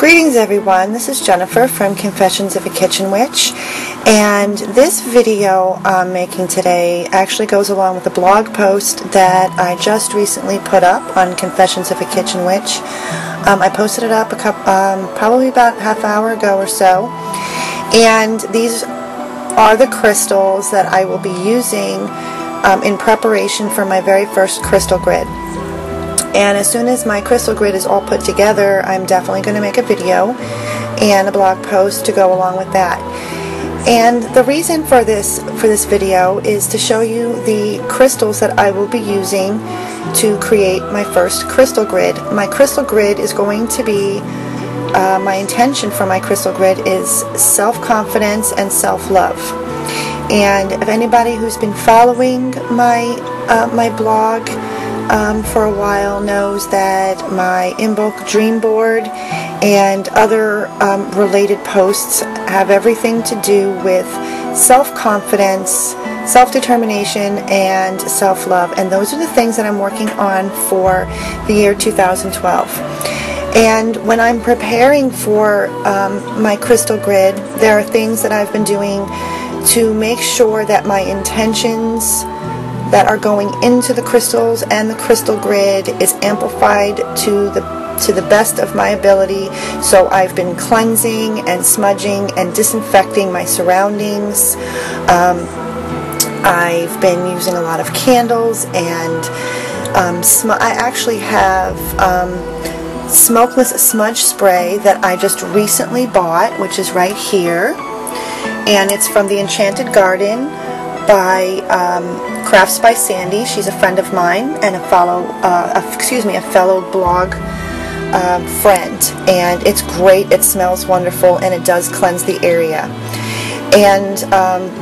Greetings everyone, this is Jennifer from Confessions of a Kitchen Witch, and this video I'm making today actually goes along with a blog post that I just recently put up on Confessions of a Kitchen Witch. I posted it up probably about half hour ago or so, and these are the crystals that I will be using in preparation for my very first crystal grid. And as soon as my crystal grid is all put together, I'm definitely going to make a video and a blog post to go along with that. And the reason for this video is to show you the crystals that I will be using to create my first crystal grid. My crystal grid is going to be, my intention for my crystal grid is self-confidence and self-love. And if anybody who's been following my blog for a while knows that my in-book dream board and other related posts have everything to do with self-confidence, self-determination, and self-love, and those are the things that I'm working on for the year 2012. And when I'm preparing for my crystal grid, there are things that I've been doing to make sure that my intentions that are going into the crystals and the crystal grid is amplified to the best of my ability. So I've been cleansing and smudging and disinfecting my surroundings. I've been using a lot of candles, and I actually have smokeless smudge spray that I just recently bought, which is right here, and it's from the Enchanted Garden by Crafts by Sandy. She's a friend of mine and a fellow blog friend, and it's great. It smells wonderful, and it does cleanse the area. And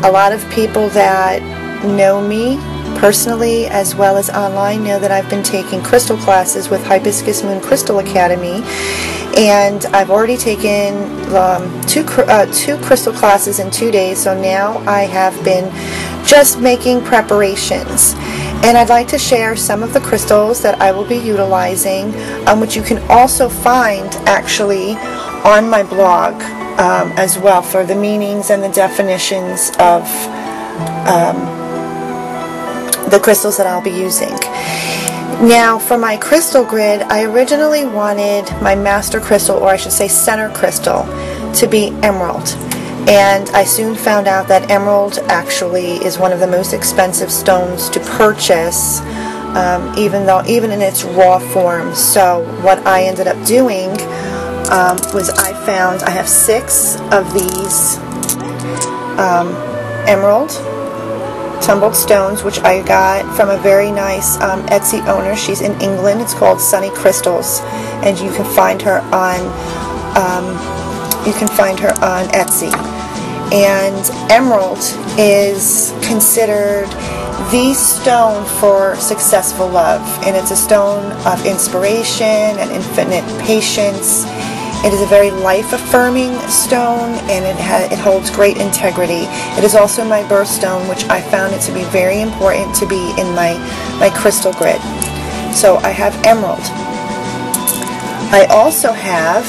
a lot of people that know me personally as well as online know that I've been taking crystal classes with Hibiscus Moon Crystal Academy, and I've already taken two crystal classes in 2 days, so now I have been just making preparations. And I'd like to share some of the crystals that I will be utilizing, which you can also find actually on my blog as well, for the meanings and the definitions of the crystals that I'll be using. Now, for my crystal grid, I originally wanted my master crystal, or I should say center crystal, to be emerald. And I soon found out that emerald actually is one of the most expensive stones to purchase, even in its raw form. So what I ended up doing was I have 6 of these emerald tumbled stones, which I got from a very nice Etsy owner. She's in England. It's called Sunny Crystals, and you can find her on Etsy. And emerald is considered the stone for successful love, and it's a stone of inspiration and infinite patience. It is a very life-affirming stone, and it holds great integrity. It is also my birthstone, which I found it to be very important to be in my crystal grid. So I have emerald. I also have,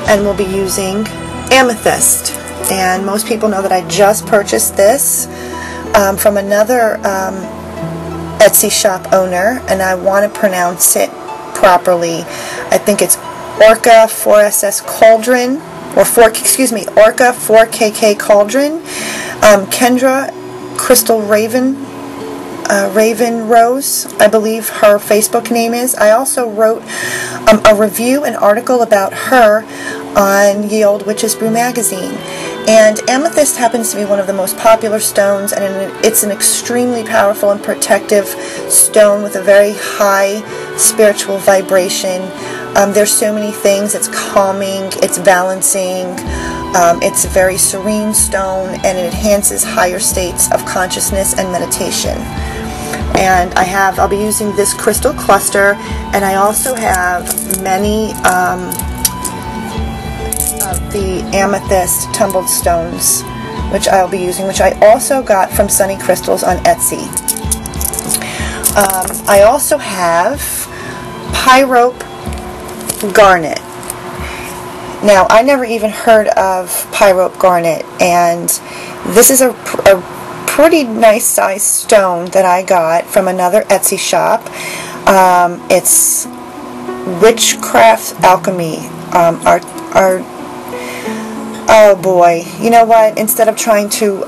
and will be using, amethyst. And most people know that I just purchased this from another Etsy shop owner, and I want to pronounce it properly. I think it's Orca 4SS Cauldron, or Orca 4KK Cauldron. Kendra Crystal Raven Rose, I believe her Facebook name is. I also wrote a review, an article about her on Ye Olde Witch's Brew magazine. And amethyst happens to be one of the most popular stones, and it's an extremely powerful and protective stone with a very high spiritual vibration. There's so many things. It's calming, it's balancing, it's a very serene stone, and it enhances higher states of consciousness and meditation. And I'll be using this crystal cluster, and I also have many of the amethyst tumbled stones, which I'll be using, which I also got from Sunny Crystals on Etsy. I also have pyrope garnet. Now, I never even heard of pyrope garnet, and this is a pretty nice sized stone that I got from another Etsy shop. It's Witchcraft Alchemy. Oh boy, you know what? Instead of trying to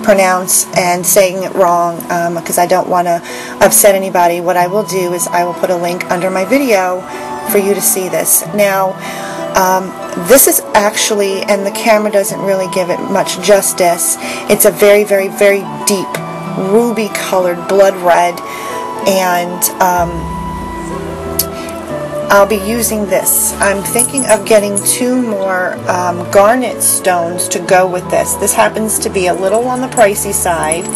pronounce and saying it wrong, because I don't want to upset anybody, what I will do is I will put a link under my video for you to see this. Now, this is actually, and the camera doesn't really give it much justice, it's a very, very, very deep ruby colored blood red, and I'll be using this. I'm thinking of getting 2 more garnet stones to go with this. This happens to be a little on the pricey side,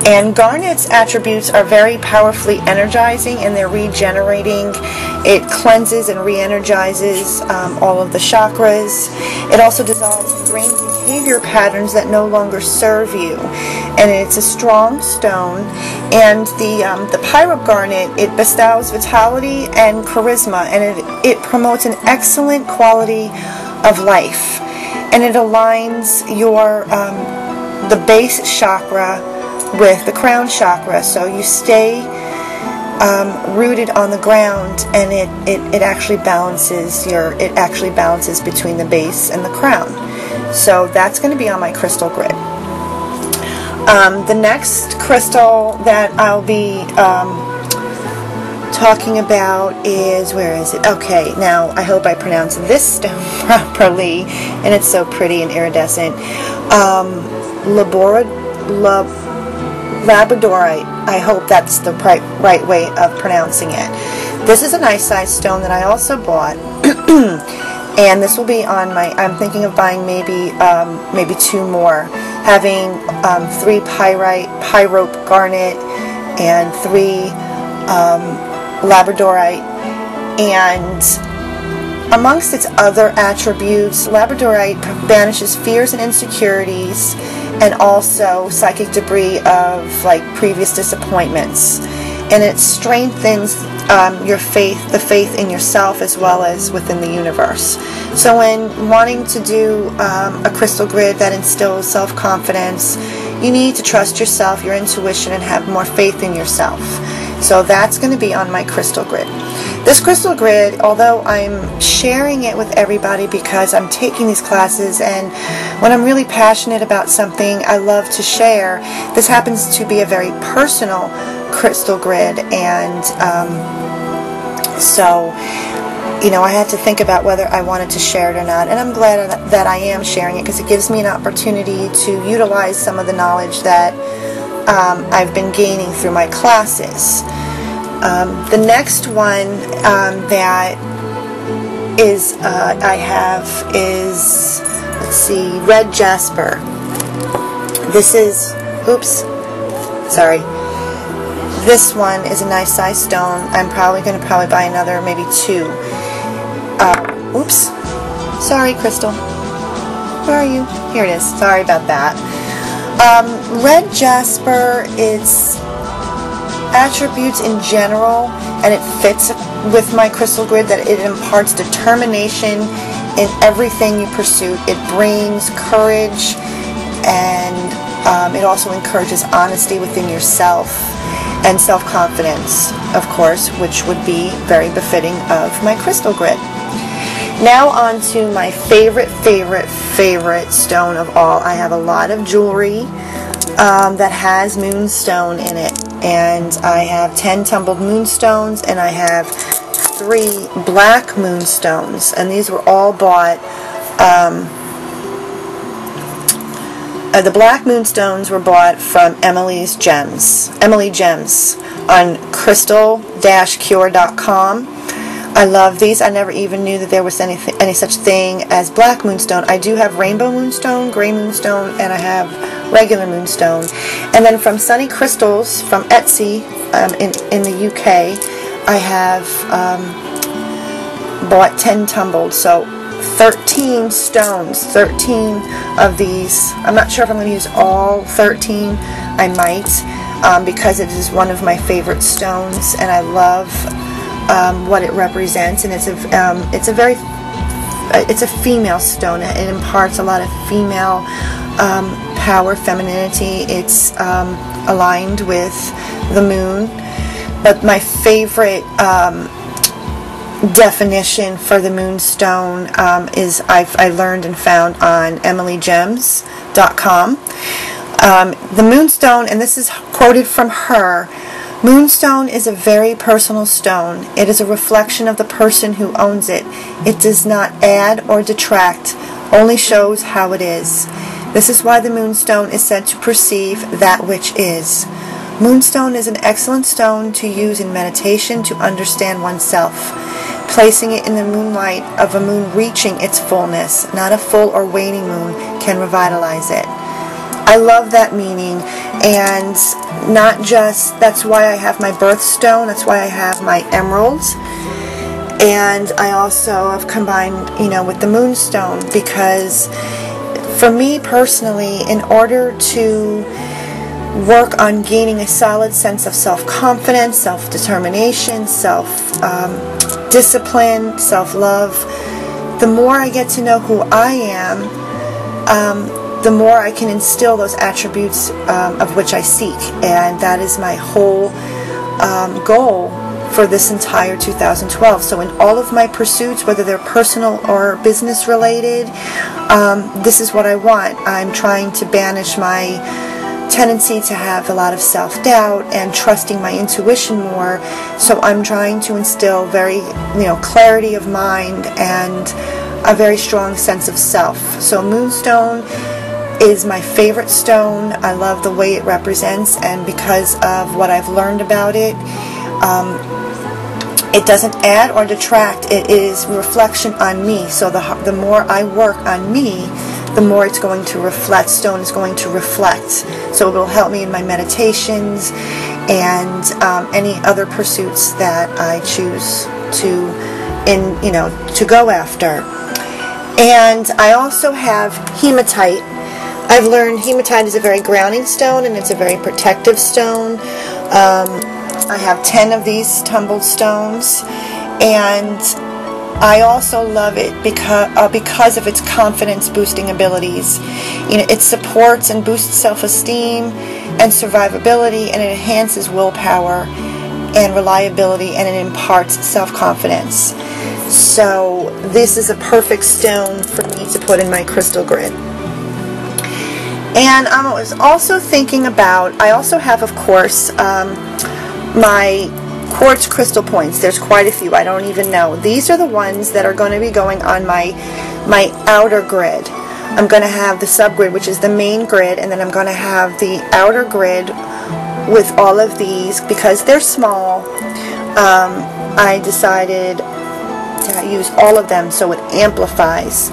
and garnet's attributes are very powerfully energizing, and they're regenerating. It cleanses and re-energizes all of the chakras. It also dissolves ingrained behavior patterns that no longer serve you, and it's a strong stone. And the pyrope garnet, it bestows vitality and charisma, and it promotes an excellent quality of life, and it aligns your the base chakra with the crown chakra, so you stay rooted on the ground, and it actually balances between the base and the crown. So that's going to be on my crystal grid. The next crystal that I'll be talking about is, where is it? Okay, now I hope I pronounced this stone properly, and it's so pretty and iridescent. Labradorite. I hope that's the right way of pronouncing it. This is a nice size stone that I also bought, and this will be on my, I'm thinking of buying maybe 2 more, having 3 pyrope garnet and 3 labradorite. And amongst its other attributes, labradorite banishes fears and insecurities, and also psychic debris of like previous disappointments, and it strengthens your faith, the faith in yourself as well as within the universe. So when wanting to do a crystal grid that instills self-confidence, you need to trust yourself, your intuition, and have more faith in yourself. So that's going to be on my crystal grid. This crystal grid, although I'm sharing it with everybody because I'm taking these classes, and when I'm really passionate about something, I love to share. This happens to be a very personal crystal grid, and so, you know, I had to think about whether I wanted to share it or not, and I'm glad that I am sharing it, because it gives me an opportunity to utilize some of the knowledge that I've been gaining through my classes. The next one that is I have is, let's see, red jasper. This is, oops, sorry. This one is a nice size stone. I'm probably going to buy another, maybe 2. Oops, sorry, crystal. Where are you? Here it is. Sorry about that. Red jasper, its attributes in general, and it fits with my crystal grid, that it imparts determination in everything you pursue. It brings courage, and it also encourages honesty within yourself and self-confidence, of course, which would be very befitting of my crystal grid. Now on to my favorite stone of all. I have a lot of jewelry that has moonstone in it, and I have 10 tumbled moonstones, and I have 3 black moonstones, and these were all bought. The black moonstones were bought from Emily Gems on crystal-cure.com. I love these. I never even knew that there was any such thing as black moonstone. I do have rainbow moonstone, gray moonstone, and I have regular moonstone. And then from Sunny Crystals from Etsy in the UK, I have bought 10 tumbled, so 13 stones, 13 of these. I'm not sure if I'm going to use all 13. I might, because it is one of my favorite stones, and I love what it represents, and it's a very it's a female stone. It imparts a lot of female power, femininity. It's aligned with the moon. But my favorite definition for the moonstone is I learned and found on emilygems.com. The moonstone, and this is quoted from her, "Moonstone is a very personal stone. It is a reflection of the person who owns it. It does not add or detract, only shows how it is. This is why the moonstone is said to perceive that which is. Moonstone is an excellent stone to use in meditation to understand oneself. Placing it in the moonlight of a moon reaching its fullness, not a full or waning moon, can revitalize it." I love that meaning, and not just, that's why I have my birthstone, that's why I have my emeralds, and I also have combined, with the moonstone, because for me personally, in order to work on gaining a solid sense of self-confidence, self-determination, self-discipline, self-love, the more I get to know who I am, the more I can instill those attributes of which I seek. And that is my whole goal for this entire 2012. So in all of my pursuits, whether they're personal or business related, this is what I want. I'm trying to banish my tendency to have a lot of self-doubt and trusting my intuition more. So I'm trying to instill very, clarity of mind and a very strong sense of self. So moonstone is my favorite stone. I love the way it represents, and because of what I've learned about it, it doesn't add or detract. It is a reflection on me. So the more I work on me, the more it's going to reflect. Stone is going to reflect. So it will help me in my meditations and any other pursuits that I choose to go after. And I also have hematite. I've learned hematite is a very grounding stone, and it's a very protective stone. I have 10 of these tumbled stones, and I also love it because of its confidence boosting abilities. It supports and boosts self-esteem and survivability, and it enhances willpower and reliability, and it imparts self-confidence. So this is a perfect stone for me to put in my crystal grid. And I was also thinking about, I also have, of course, my quartz crystal points. There's quite a few. I don't even know. These are the ones that are going to be going on my outer grid. I'm going to have the subgrid, which is the main grid, and then I'm going to have the outer grid with all of these. Because they're small, I decided to use all of them so it amplifies.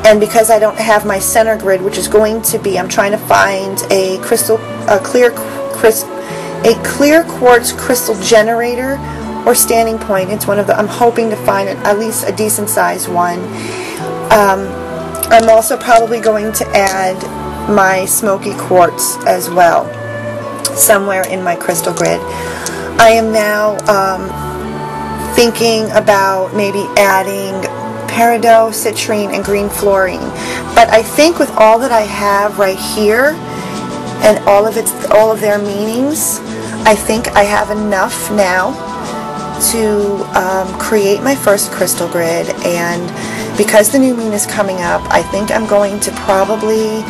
And because I don't have my center grid, which is going to be, I'm trying to find a clear quartz crystal generator or standing point. It's one of the, I'm hoping to find at least a decent sized one. I'm also probably going to add my smoky quartz as well, somewhere in my crystal grid. I am now thinking about maybe adding peridot, citrine, and green fluorine. But I think with all that I have right here and all of their meanings, I think I have enough now to create my first crystal grid. And because the new moon is coming up, I think I'm going to probably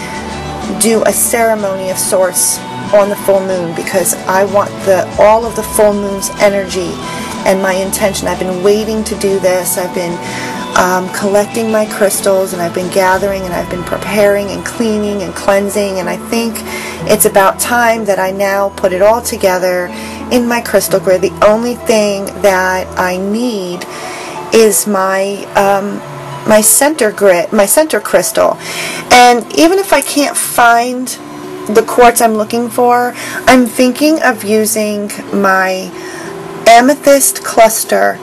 do a ceremony of sorts on the full moon, because I want all of the full moon's energy and my intention. I've been waiting to do this. I've been collecting my crystals, and I've been gathering, and I've been preparing and cleaning and cleansing, and I think it's about time that I now put it all together in my crystal grid. The only thing that I need is my my center grid, my center crystal. And even if I can't find the quartz I'm looking for, I'm thinking of using my amethyst cluster,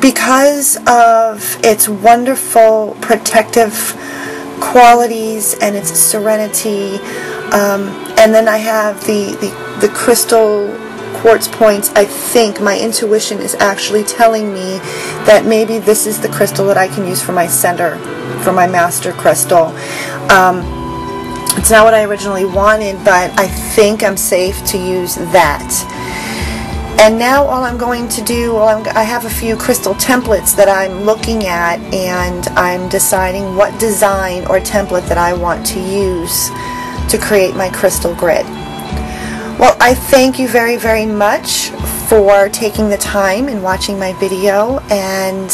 because of its wonderful protective qualities and its serenity. And then I have the crystal quartz points, I think my intuition is actually telling me that maybe this is the crystal that I can use for my center, for my master crystal. It's not what I originally wanted, but I think I'm safe to use that. And now all I'm going to do, I have a few crystal templates that I'm looking at, and I'm deciding what design or template that I want to use to create my crystal grid. Well, I thank you very, very much for taking the time and watching my video and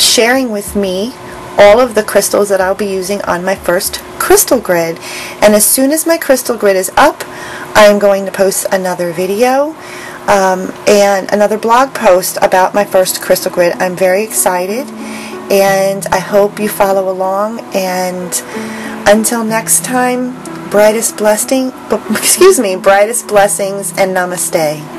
sharing with me all of the crystals that I'll be using on my first crystal grid. And as soon as my crystal grid is up, I'm going to post another video and another blog post about my first crystal grid. I'm very excited, and I hope you follow along. And until next time, brightest blessings and namaste.